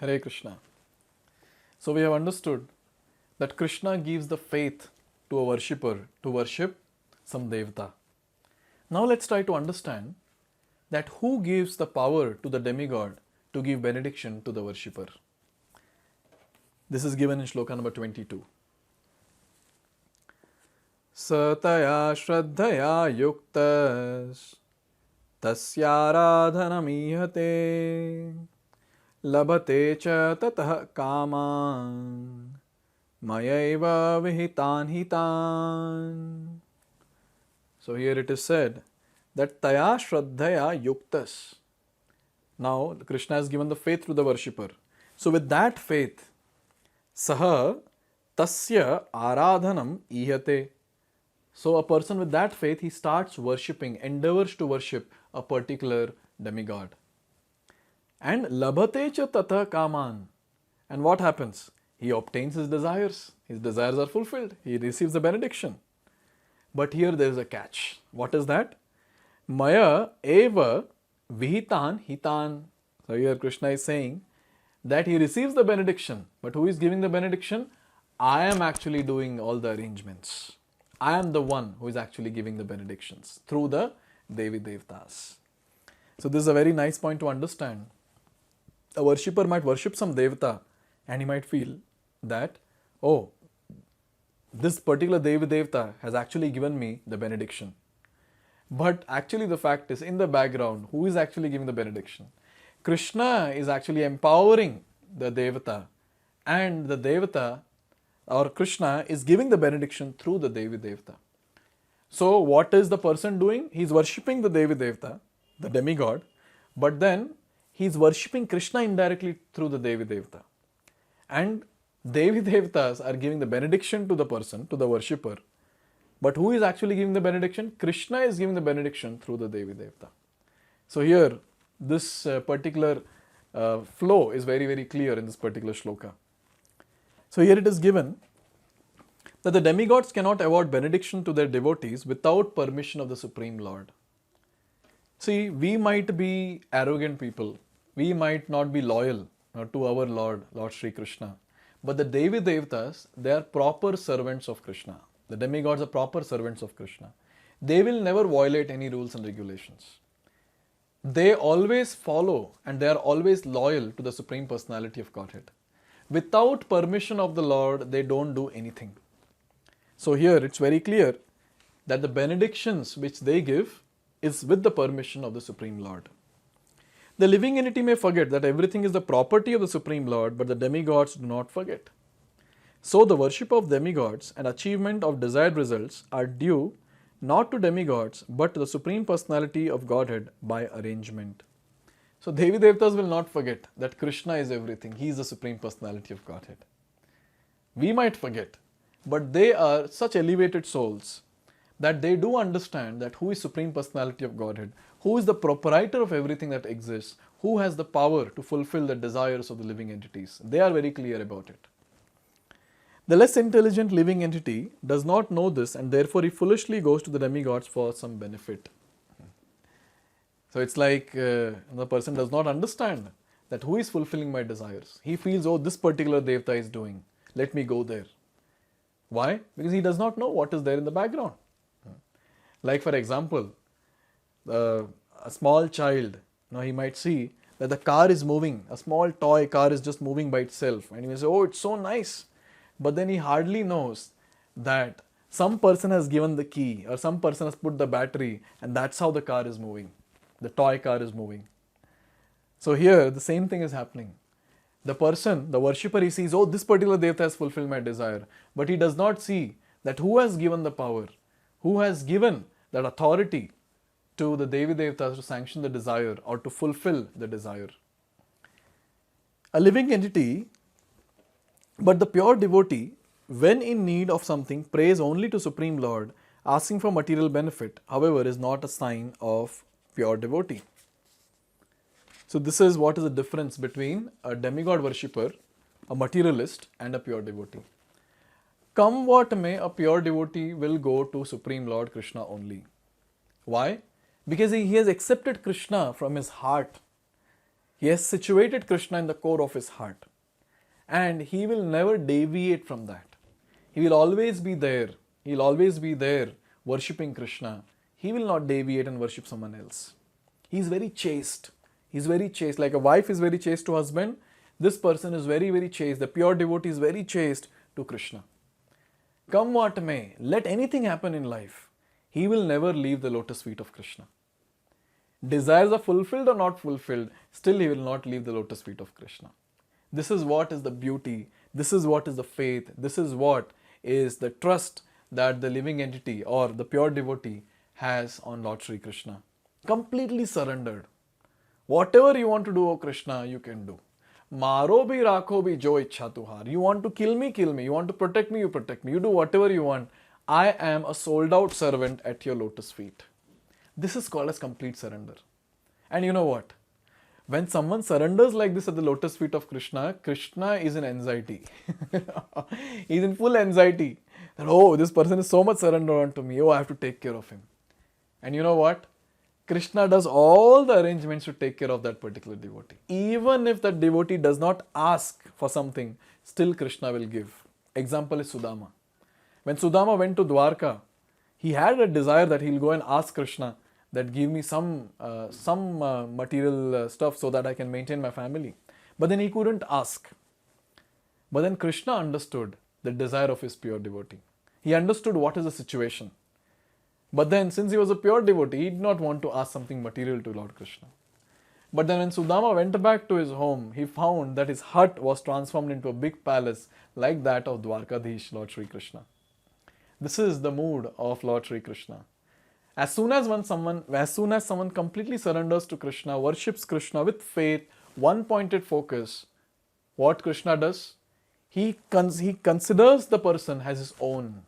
Hare Krishna. So we have understood that Krishna gives the faith to a worshipper to worship some devata. Now let's try to understand that who gives the power to the demigod to give benediction to the worshipper. This is given in shloka number 22. Sataya shraddhaya yuktas tasyaradhanamihate labhate cha tatah kaman mayaiva vihitan hitan. So here it is said that taya shraddhaya yuktas. Now Krishna has given the faith to the worshipper. So with that faith, saha tasya aradhanam ihate. So a person with that faith, he starts worshipping, endeavors to worship a particular demigod. And labhate cha tatha kaman. And what happens? He obtains his desires. His desires are fulfilled. He receives the benediction. But here there is a catch. What is that? Maya eva vihitan hitan. So here Krishna is saying that he receives the benediction. But who is giving the benediction? I am actually doing all the arrangements. I am the one who is actually giving the benedictions through the Devi Devtas. So this is a very nice point to understand. A worshipper might worship some Devata and he might feel that, oh, this particular Devi Devta has actually given me the benediction. But actually the fact is, in the background, who is actually giving the benediction? Krishna is actually empowering the Devata, and the Devata or Krishna is giving the benediction through the Devi Devta. So what is the person doing? He is worshipping the Devi Devta, the demigod, but then he is worshipping Krishna indirectly through the Devi Devta. And Devi Devtas are giving the benediction to the person, to the worshipper. But who is actually giving the benediction? Krishna is giving the benediction through the Devi Devta. So here, this particular flow is very, very clear in this particular shloka. So here it is given that the demigods cannot award benediction to their devotees without permission of the Supreme Lord. See, we might be arrogant people. We might not be loyal to our Lord, Lord Sri Krishna. But the Devi Devtas, they are proper servants of Krishna. The demigods are proper servants of Krishna. They will never violate any rules and regulations. They always follow and they are always loyal to the Supreme Personality of Godhead. Without permission of the Lord, they don't do anything. So here it's very clear that the benedictions which they give is with the permission of the Supreme Lord. The living entity may forget that everything is the property of the Supreme Lord, but the demigods do not forget. So the worship of demigods and achievement of desired results are due not to demigods but to the Supreme Personality of Godhead by arrangement. So Devi Devtas will not forget that Krishna is everything. He is the Supreme Personality of Godhead. We might forget, but they are such elevated souls that they do understand that who is Supreme Personality of Godhead, who is the proprietor of everything that exists, who has the power to fulfill the desires of the living entities. They are very clear about it. The less intelligent living entity does not know this, and therefore he foolishly goes to the demigods for some benefit. So it's like the person does not understand that who is fulfilling my desires. He feels, oh, this particular devta is doing, let me go there. Why? Because he does not know what is there in the background. Like for example, a small child, he might see that the car is moving, a small toy car is just moving by itself, and he will say, oh, it's so nice. But then he hardly knows that some person has given the key or some person has put the battery, and that's how the car is moving. The toy car is moving. So here the same thing is happening. The person, the worshipper, he sees, oh, this particular devta has fulfilled my desire. But he does not see that who has given the power, who has given that authority to the Devi Devtas to sanction the desire or to fulfill the desire. A living entity, but the pure devotee, when in need of something, prays only to Supreme Lord, asking for material benefit, however, is not a sign of pure devotee. So this is what is the difference between a demigod worshipper, a materialist, and a pure devotee. Come what may, a pure devotee will go to Supreme Lord Krishna only. Why? Because he has accepted Krishna from his heart. He has situated Krishna in the core of his heart. And he will never deviate from that. He will always be there. He will always be there worshipping Krishna. He will not deviate and worship someone else. He is very chaste. He is very chaste. Like a wife is very chaste to husband, this person is very, very chaste. The pure devotee is very chaste to Krishna. Come what may, let anything happen in life, he will never leave the lotus feet of Krishna. Desires are fulfilled or not fulfilled, still he will not leave the lotus feet of Krishna. This is what is the beauty, this is what is the faith, this is what is the trust that the living entity or the pure devotee has on Lord Sri Krishna. Completely surrendered. Whatever you want to do, O Krishna, you can do. Maro bhi rakho bhi jo ichha tuhar. You want to kill me, kill me. You want to protect me, you protect me. You do whatever you want. I am a sold out servant at your lotus feet. This is called as complete surrender. And you know what? When someone surrenders like this at the lotus feet of Krishna, Krishna is in anxiety. He is in full anxiety. That, oh, this person is so much surrendered unto me. Oh, I have to take care of him. And you know what? Krishna does all the arrangements to take care of that particular devotee. Even if that devotee does not ask for something, still Krishna will give. Example is Sudama. When Sudama went to Dwarka, he had a desire that he'll go and ask Krishna that give me some material stuff so that I can maintain my family. But then he couldn't ask. But then Krishna understood the desire of his pure devotee. He understood what is the situation. But then since he was a pure devotee, he did not want to ask something material to Lord Krishna. But then when Sudama went back to his home, he found that his hut was transformed into a big palace like that of Dwarkadhish, Lord Sri Krishna. This is the mood of Lord Sri Krishna. As soon as someone completely surrenders to Krishna, worships Krishna with faith, one-pointed focus, what Krishna does? He considers the person as his own.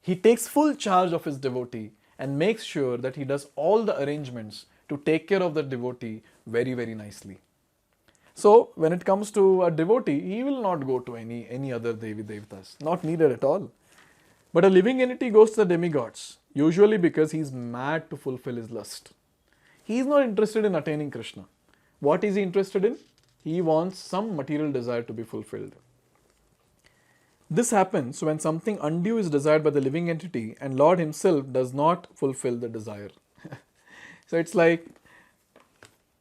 He takes full charge of his devotee and makes sure that he does all the arrangements to take care of the devotee very, very nicely. So, when it comes to a devotee, he will not go to any other Devi Devtas. Not needed at all. But a living entity goes to the demigods, usually because he is mad to fulfill his lust. He is not interested in attaining Krishna. What is he interested in? He wants some material desire to be fulfilled. This happens when something undue is desired by the living entity and Lord himself does not fulfill the desire. So it's like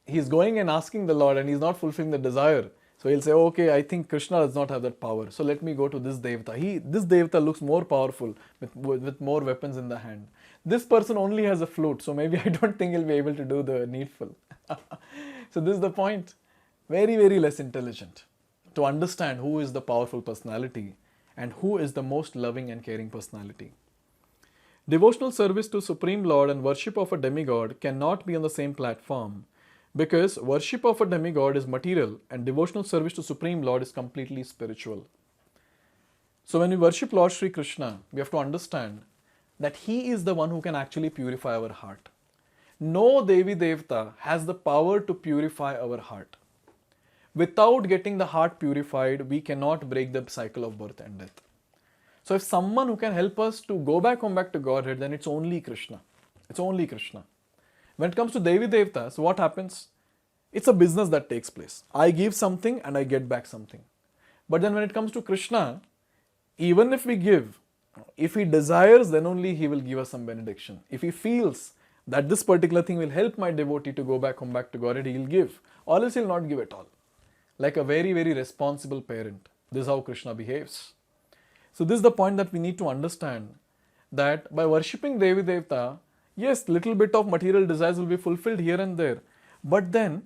he's going and asking the Lord and he's not fulfilling the desire. So he'll say, okay, I think Krishna does not have that power. So let me go to this Devata. This Devata looks more powerful with more weapons in the hand. This person only has a flute. So maybe I don't think he'll be able to do the needful. So this is the point. Very, very less intelligent to understand who is the powerful personality and who is the most loving and caring personality. Devotional service to Supreme Lord and worship of a demigod cannot be on the same platform because worship of a demigod is material and devotional service to Supreme Lord is completely spiritual. So when we worship Lord Sri Krishna, we have to understand that He is the one who can actually purify our heart. No Devi Devta has the power to purify our heart. Without getting the heart purified, we cannot break the cycle of birth and death. So if someone who can help us to go back to Godhead, then it's only Krishna. It's only Krishna. When it comes to Devi Devtas, what happens? It's a business that takes place. I give something and I get back something. But then when it comes to Krishna, even if we give, if he desires, then only he will give us some benediction. If he feels that this particular thing will help my devotee to go back to Godhead, he will give. Or else he will not give at all. Like a very, very responsible parent. This is how Krishna behaves. So this is the point that we need to understand, that by worshipping Devi Devta, yes, little bit of material desires will be fulfilled here and there. But then,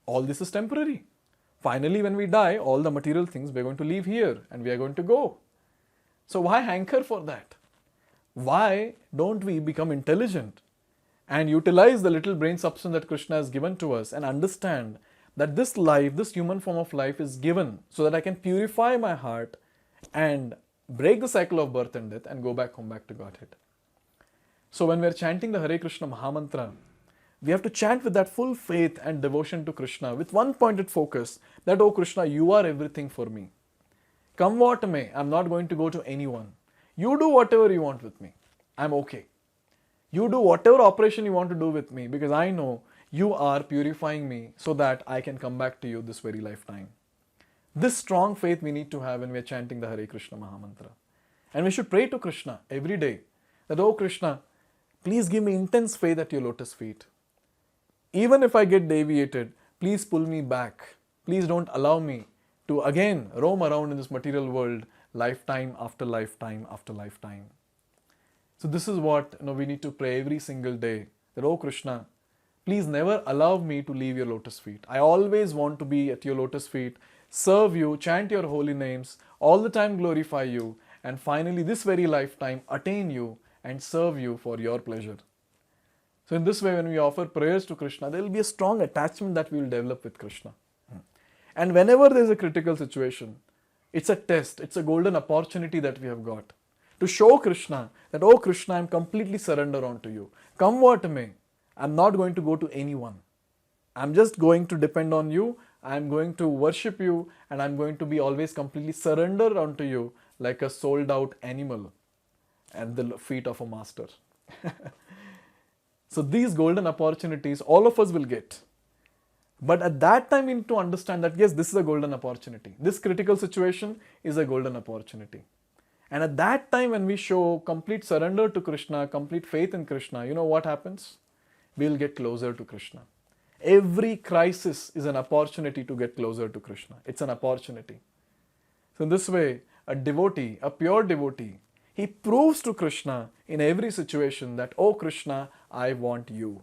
all this is temporary. Finally, when we die, all the material things we are going to leave here and we are going to go. So why hanker for that? Why don't we become intelligent and utilize the little brain substance that Krishna has given to us and understand that this life, this human form of life is given so that I can purify my heart and break the cycle of birth and death and go back to Godhead. So when we are chanting the Hare Krishna Mahamantra, we have to chant with that full faith and devotion to Krishna with one pointed focus that, oh Krishna, you are everything for me. Come what may, I'm not going to go to anyone. You do whatever you want with me. I'm okay. You do whatever operation you want to do with me because I know you are purifying me so that I can come back to you this very lifetime. This strong faith we need to have when we are chanting the Hare Krishna Mahamantra. And we should pray to Krishna every day that, oh Krishna, please give me intense faith at your lotus feet. Even if I get deviated, please pull me back. Please don't allow me to again roam around in this material world lifetime after lifetime after lifetime. So this is what we need to pray every single day. That, oh Krishna, please never allow me to leave your lotus feet. I always want to be at your lotus feet, serve you, chant your holy names, all the time glorify you, and finally this very lifetime attain you and serve you for your pleasure. So in this way, when we offer prayers to Krishna, there will be a strong attachment that we will develop with Krishna. And whenever there is a critical situation, it's a test, it's a golden opportunity that we have got to show Krishna that, oh Krishna, I am completely surrendered unto you. Come what may, I am not going to go to anyone. I am just going to depend on you, I am going to worship you, and I am going to be always completely surrendered unto you like a sold out animal at the feet of a master. So these golden opportunities all of us will get. But at that time we need to understand that yes, this is a golden opportunity. This critical situation is a golden opportunity. And at that time when we show complete surrender to Krishna, complete faith in Krishna, you know what happens? We will get closer to Krishna. Every crisis is an opportunity to get closer to Krishna. It's an opportunity. So in this way, a devotee, a pure devotee, he proves to Krishna in every situation that, oh Krishna, I want you.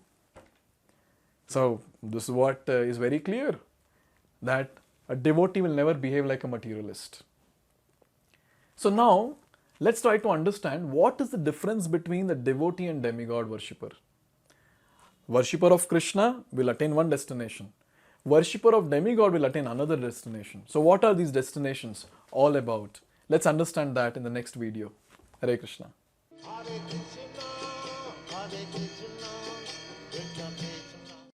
So this is what is very clear, that a devotee will never behave like a materialist. So now, let's try to understand what is the difference between the devotee and demigod worshipper. Worshipper of Krishna will attain one destination. Worshipper of demigod will attain another destination. So what are these destinations all about? Let's understand that in the next video. Hare Krishna.